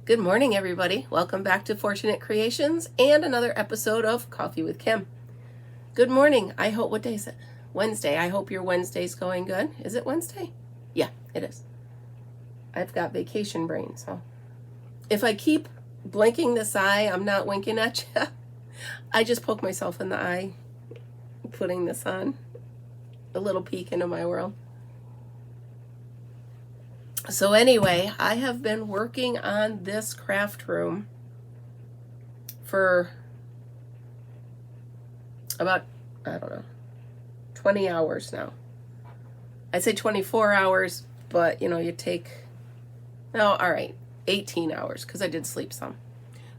Good morning, everybody. Welcome back to Fortunate Creations and another episode of Coffee with Kim. Good morning. What day is it? Wednesday. I hope your Wednesday's going good. Is it Wednesday? Yeah, it is. I've got vacation brain, so if I keep blinking this eye, I'm not winking at you. I just poke myself in the eye putting this on. A little peek into my world. So anyway, I have been working on this craft room for about, 20 hours now. I'd say 24 hours, but you take, 18 hours because I did sleep some.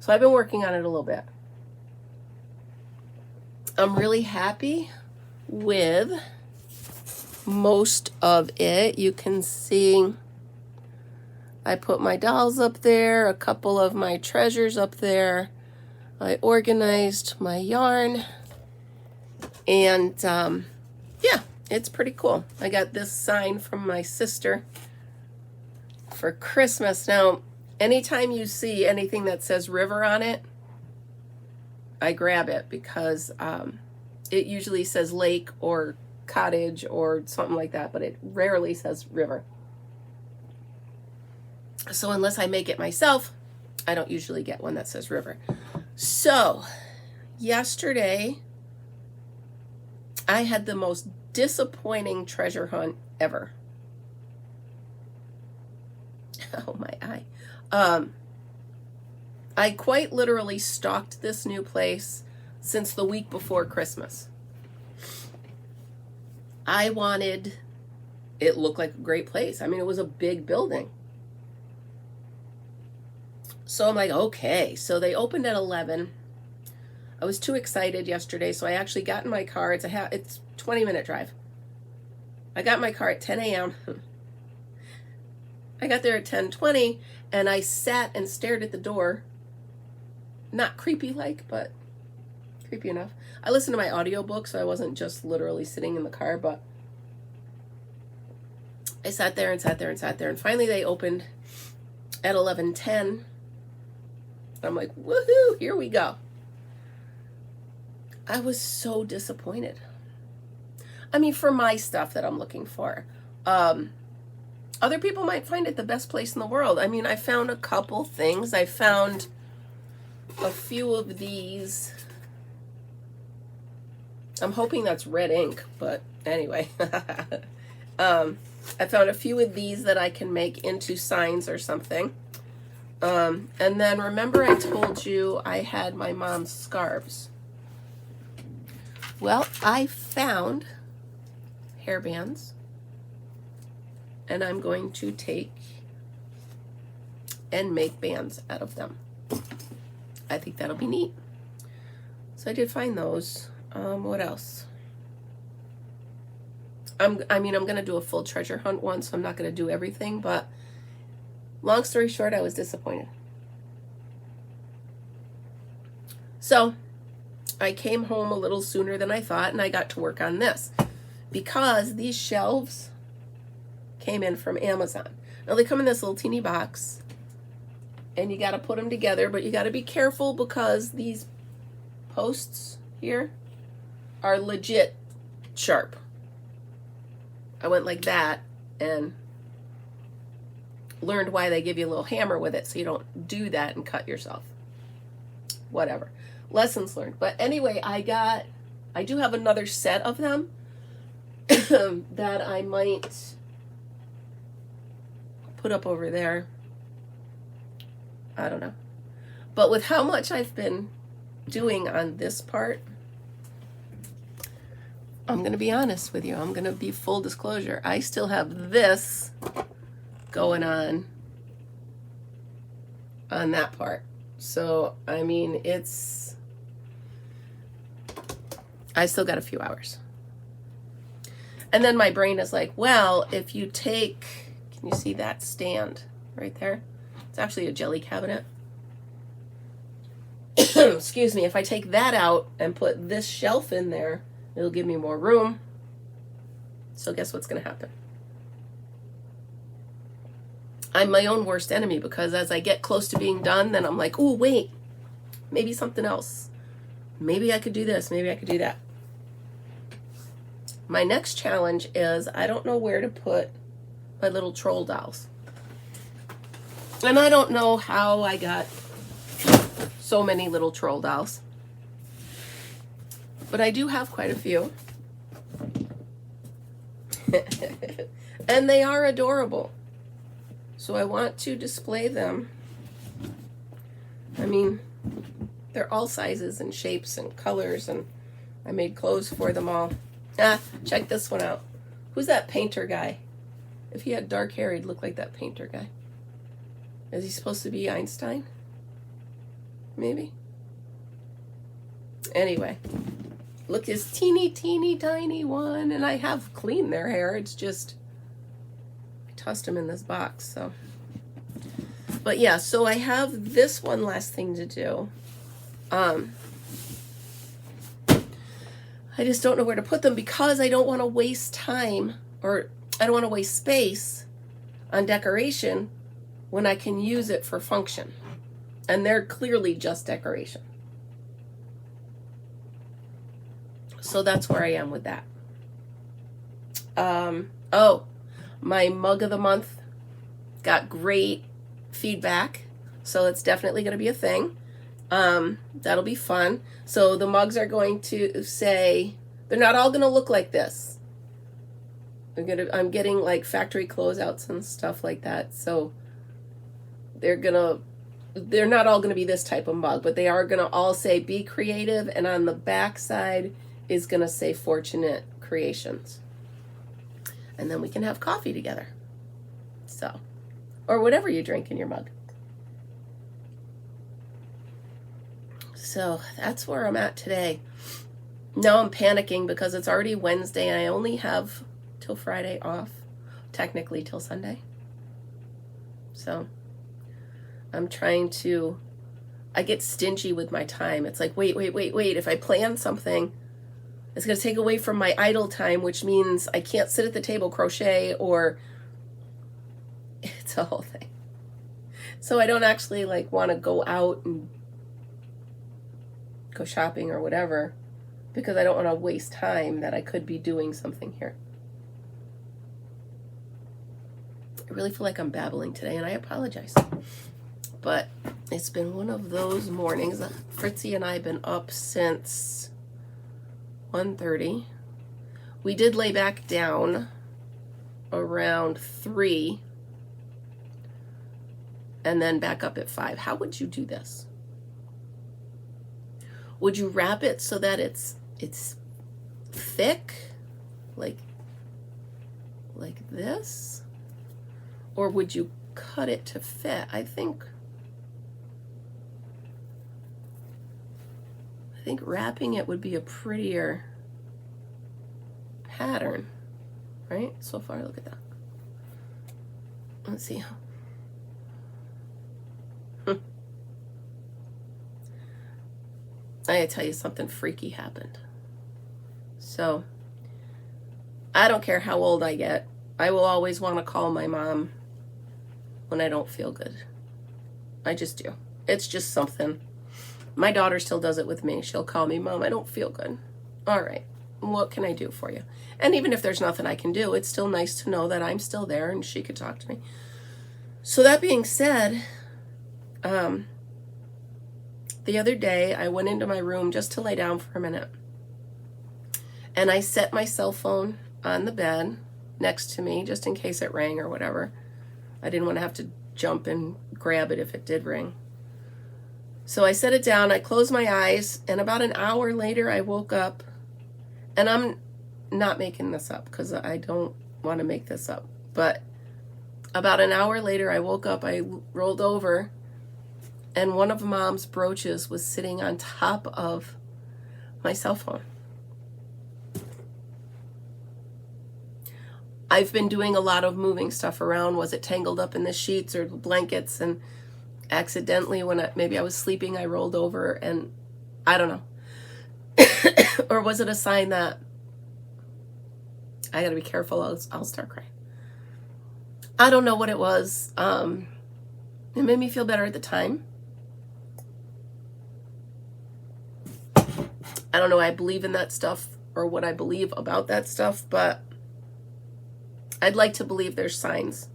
So I've been working on it a little bit. I'm really happy with most of it. You can see I put my dolls up there, a couple of my treasures up there. I organized my yarn. And yeah, it's pretty cool. I got this sign from my sister for Christmas. Now, anytime you see anything that says river on it, I grab it because it usually says lake or cottage or something like that, but it rarely says river. So unless I make it myself, I don't usually get one that says river. So yesterday, I had the most disappointing treasure hunt ever. Oh, my eye. I quite literally stalked this new place since the week before Christmas. It looked like a great place. I mean, it was a big building. So I'm like, okay. So they opened at 11. I was too excited yesterday, so I actually got in my car. It's 20-minute drive. I got in my car at 10 a.m. I got there at 10:20, and I sat and stared at the door. Not creepy-like, but creepy enough. I listened to my audiobook, so I wasn't just literally sitting in the car, but I sat there and sat there and sat there, and finally they opened at 11:10. I'm like, woohoo, here we go. I was so disappointed. I mean, for my stuff that I'm looking for. Other people might find it the best place in the world. I mean, I found a couple things. I found a few of these. I'm hoping that's red ink, but anyway. I found a few of these that I can make into signs or something. And then remember I told you I had my mom's scarves. Well, I found hairbands, and I'm going to take and make bands out of them. I think that'll be neat. So I did find those. What else? I'm going to do a full treasure hunt one, so I'm not going to do everything, but long story short, I was disappointed. So I came home a little sooner than I thought, and I got to work on this because these shelves came in from Amazon. Now they come in this little teeny box, and you got to put them together, but you got to be careful because these posts here are legit sharp. I went like that and learned why they give you a little hammer with it so you don't do that and cut yourself. Whatever. Lessons learned. But anyway, I do have another set of them that I might put up over there. I don't know. But with how much I've been doing on this part, I'm going to be honest with you. I'm going to be full disclosure. I still have this going on that part. So, I mean, I still got a few hours. And then my brain is like, well, if you take, can you see that stand right there? It's actually a jelly cabinet. Excuse me. If I take that out and put this shelf in there, it'll give me more room. So guess what's going to happen? I'm my own worst enemy, because as I get close to being done, then I'm like, oh, wait, maybe something else. Maybe I could do this. Maybe I could do that. My next challenge is I don't know where to put my little troll dolls. And I don't know how I got so many little troll dolls. But I do have quite a few. And they are adorable. So I want to display them. I mean, they're all sizes and shapes and colors, and I made clothes for them all. Check this one out. Who's that painter guy? If he had dark hair, he'd look like that painter guy. Is he supposed to be Einstein? Maybe. Anyway, look, this teeny tiny one, and I have cleaned their hair. It's just, I tossed them in this box, so. But yeah, so I have this one last thing to do. I just don't know where to put them, because I don't want to waste time, or I don't want to waste space on decoration when I can use it for function. And they're clearly just decoration. So that's where I am with that. Oh, my mug of the month got great feedback. So it's definitely going to be a thing. That'll be fun. So the mugs are going to say, they're not all going to look like this. I'm getting like factory closeouts and stuff like that. So they're not all going to be this type of mug, but they are going to all say be creative. And on the back side is going to say Fortunate Creations. And then we can have coffee together. So, or whatever you drink in your mug. So that's where I'm at today. Now I'm panicking because it's already Wednesday and I only have till Friday off, technically till Sunday. So I'm trying to, I get stingy with my time. It's like, wait. If I plan something, it's going to take away from my idle time, which means I can't sit at the table crochet, or it's a whole thing. So I don't actually like want to go out and go shopping or whatever, because I don't want to waste time that I could be doing something here. I really feel like I'm babbling today, and I apologize. But it's been one of those mornings. Fritzy and I have been up since 1:30. We did lay back down around 3 and then back up at 5. How would you do this? Would you wrap it so that it's thick, like this? Or would you cut it to fit? I think wrapping it would be a prettier pattern, right? So far, look at that. Let's see. I gotta tell you, something freaky happened. So, I don't care how old I get. I will always want to call my mom when I don't feel good. I just do. It's just something. My daughter still does it with me. She'll call me, Mom, I don't feel good. All right, what can I do for you? And even if there's nothing I can do, it's still nice to know that I'm still there and she could talk to me. So that being said, the other day, I went into my room just to lay down for a minute. And I set my cell phone on the bed next to me, just in case it rang or whatever. I didn't want to have to jump and grab it if it did ring. So I set it down, I closed my eyes, and about an hour later, I woke up. And I'm not making this up because I don't want to make this up. But about an hour later, I woke up, I rolled over, and one of Mom's brooches was sitting on top of my cell phone. I've been doing a lot of moving stuff around. Was it tangled up in the sheets or the blankets? And accidentally, when maybe I was sleeping, I rolled over, and I don't know. Or was it a sign that I got to be careful? I'll start crying. I don't know what it was. It made me feel better at the time. I don't know I believe in that stuff or what I believe about that stuff, but I'd like to believe there's signs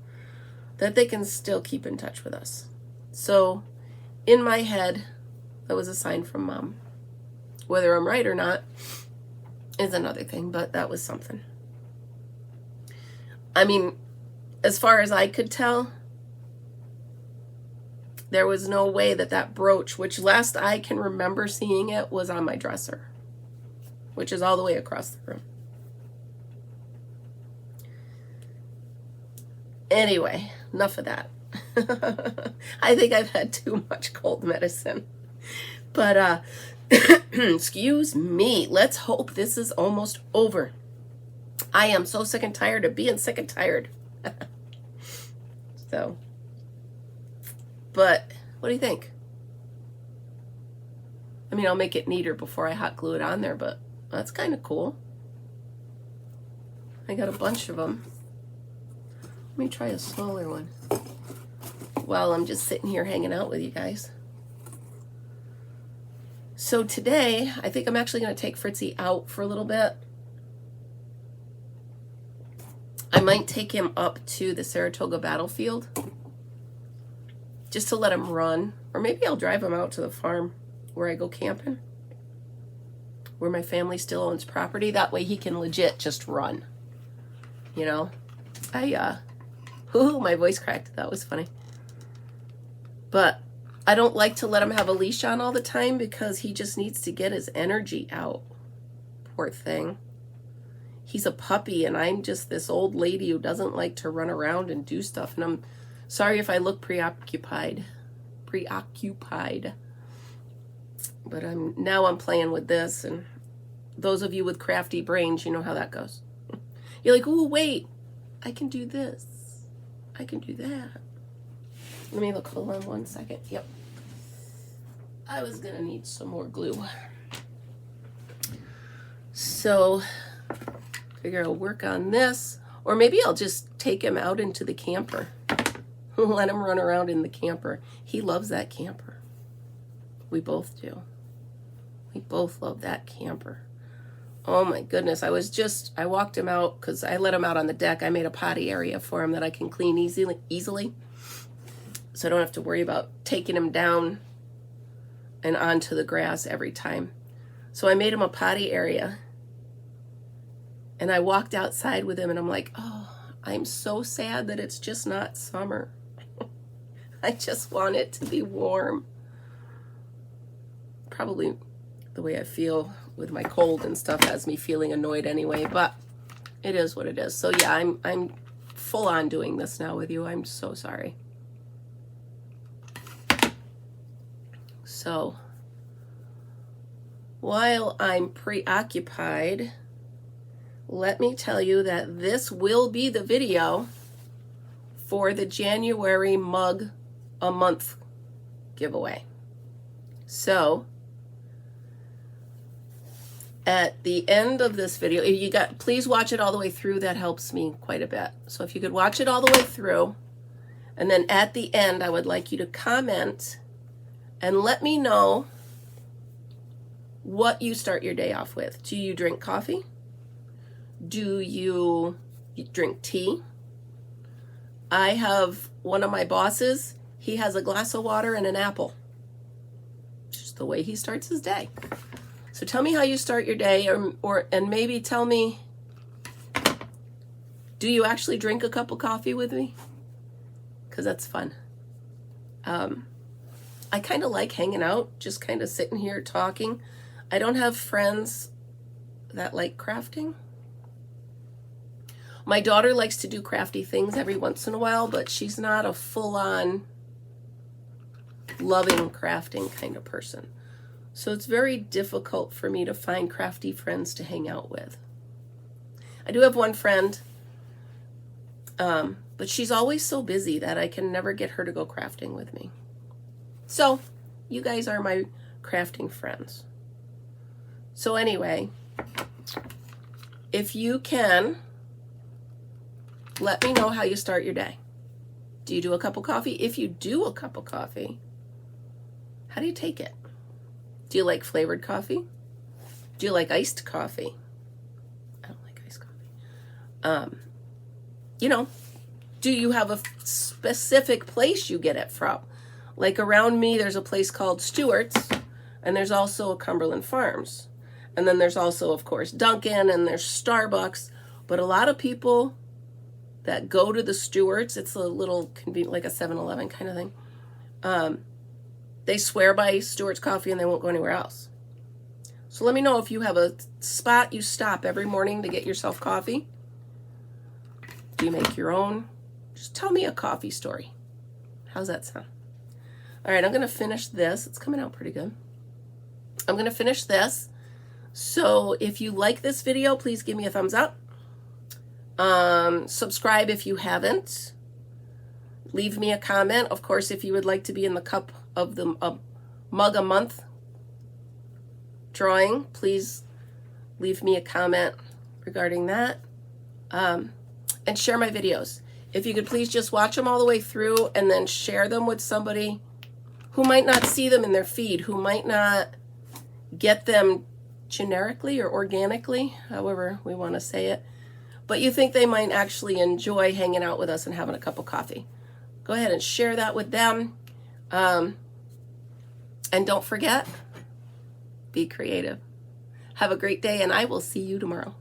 that they can still keep in touch with us. So in my head, that was a sign from Mom. Whether I'm right or not is another thing, but that was something. I mean, as far as I could tell, there was no way that that brooch, which last I can remember seeing it, was on my dresser, which is all the way across the room. Anyway, enough of that. I think I've had too much cold medicine. But, excuse me, let's hope this is almost over. I am so sick and tired of being sick and tired. So, but what do you think? I mean, I'll make it neater before I hot glue it on there, but that's kind of cool. I got a bunch of them. Let me try a smaller one while I'm just sitting here hanging out with you guys. So today, I think I'm actually going to take Fritzy out for a little bit. I might take him up to the Saratoga battlefield just to let him run. Or maybe I'll drive him out to the farm where I go camping, where my family still owns property. That way he can legit just run. You know? My voice cracked. That was funny. But I don't like to let him have a leash on all the time because he just needs to get his energy out. Poor thing. He's a puppy and I'm just this old lady who doesn't like to run around and do stuff. And I'm sorry if I look preoccupied. But I'm playing with this, and those of you with crafty brains, you know how that goes. You're like, oh, wait, I can do this. I can do that. Let me look, hold on one second. Yep. I was gonna need some more glue. So, figure I'll work on this, or maybe I'll just take him out into the camper. Let him run around in the camper. He loves that camper. We both do. We both love that camper. Oh my goodness. I walked him out because I let him out on the deck. I made a potty area for him that I can clean easily. So I don't have to worry about taking him down and onto the grass every time. So I made him a potty area. And I walked outside with him and I'm like, oh, I'm so sad that it's just not summer. I just want it to be warm. Probably the way I feel with my cold and stuff has me feeling annoyed anyway, but it is what it is. So yeah, I'm full on doing this now with you. I'm so sorry. So while I'm preoccupied, let me tell you that this will be the video for the January mug a month giveaway. So at the end of this video, please watch it all the way through. That helps me quite a bit. So if you could watch it all the way through, and then at the end, I would like you to comment and let me know what you start your day off with. Do you drink coffee? Do you drink tea? I have one of my bosses, he has a glass of water and an apple. Just the way he starts his day. So tell me how you start your day, and maybe tell me, do you actually drink a cup of coffee with me? Because that's fun. I kind of like hanging out, just kind of sitting here talking. I don't have friends that like crafting. My daughter likes to do crafty things every once in a while, but she's not a full-on loving crafting kind of person. So it's very difficult for me to find crafty friends to hang out with. I do have one friend, but she's always so busy that I can never get her to go crafting with me. So you guys are my crafting friends. So anyway, if you can, let me know how you start your day. Do you do a cup of coffee? If you do a cup of coffee, how do you take it? Do you like flavored coffee? Do you like iced coffee? I don't like iced coffee. You know, do you have a specific place you get it from? Like around me, there's a place called Stewart's, and there's also a Cumberland Farms. And then there's also, of course, Dunkin', and there's Starbucks. But a lot of people that go to the Stewart's, it's a little convenient, like a 7-Eleven kind of thing. They swear by Stewart's coffee and they won't go anywhere else. So let me know if you have a spot you stop every morning to get yourself coffee. Do you make your own? Just tell me a coffee story. How's that sound? All right, I'm going to finish this. It's coming out pretty good. I'm going to finish this. So if you like this video, please give me a thumbs up. Subscribe if you haven't. Leave me a comment. Of course, if you would like to be in the cup of the mug a month drawing, please leave me a comment regarding that. And share my videos. If you could please just watch them all the way through and then share them with somebody who might not see them in their feed, who might not get them generically or organically, however we want to say it, but you think they might actually enjoy hanging out with us and having a cup of coffee. Go ahead and share that with them. And don't forget, be creative. Have a great day, and I will see you tomorrow.